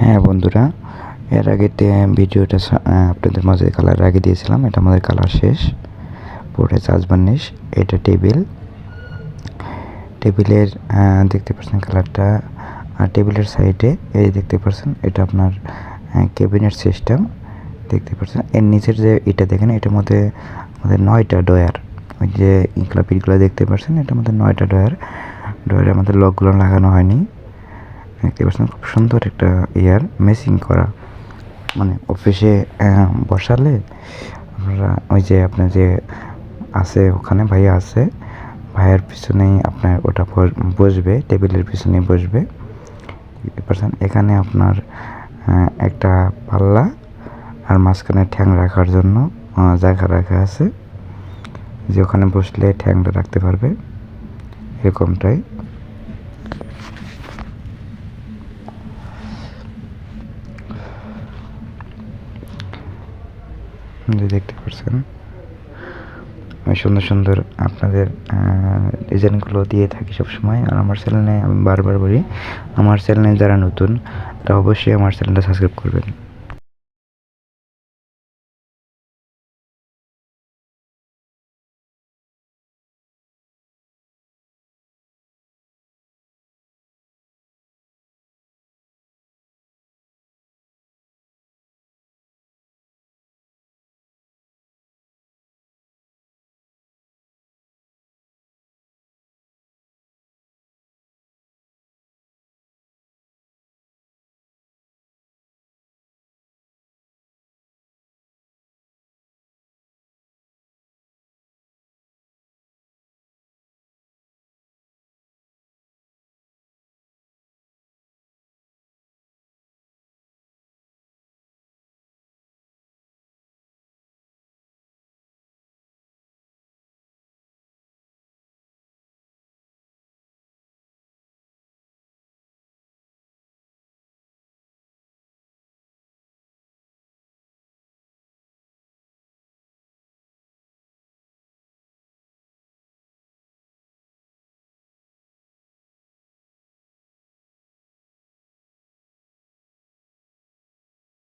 হ্যাঁ বন্ধুরা, এর আগে ভিডিওটা আপনাদের মাঝে কালার আগে দিয়েছিলাম। এটা আমাদের কালার শেষ, পুরোটা চার্জ বার্নিশ। এটা টেবিলের দেখতে পাচ্ছেন কালারটা। আর টেবিলের সাইডে এই দেখতে পাচ্ছেন এটা আপনার ক্যাবিনেট সিস্টেম দেখতে পাচ্ছেন। এর নিচের যে এটা দেখেন, এটার মধ্যে আমাদের 9টা ডয়ার। ওই যে পিঠগুলো দেখতে পাচ্ছেন, এটার মধ্যে 9টা ডয়ারে আমাদের লকগুলো লাগানো হয়নি। দেখতে পাচ্ছেন খুব সুন্দর একটা মেসিং করা, মানে অফিসে বসালে আপনারা ওই যে আপনার যে আছে ওখানে ভাইয়া আছে, ভাইয়ের পিছনেই আপনার ওটা বসবে, টেবিলের পিছনেই বসবে। দেখতে পাচ্ছেন এখানে আপনার একটা পাল্লা আর মাঝখানে ঠ্যাং রাখার জন্য জায়গা রাখা আছে, যে ওখানে বসলে ঠ্যাংটা রাখতে পারবে, এরকমটাই। দেখতে পাচ্ছেন সুন্দর সুন্দর আপনাদের ডিজাইনগুলো দিয়ে থাকি সবসময়। আর আমার চ্যানেলে আমি বারবার বলি, আমার চ্যানেলে যারা নতুন তারা অবশ্যই আমার চ্যানেলটা সাবস্ক্রাইব করবেন।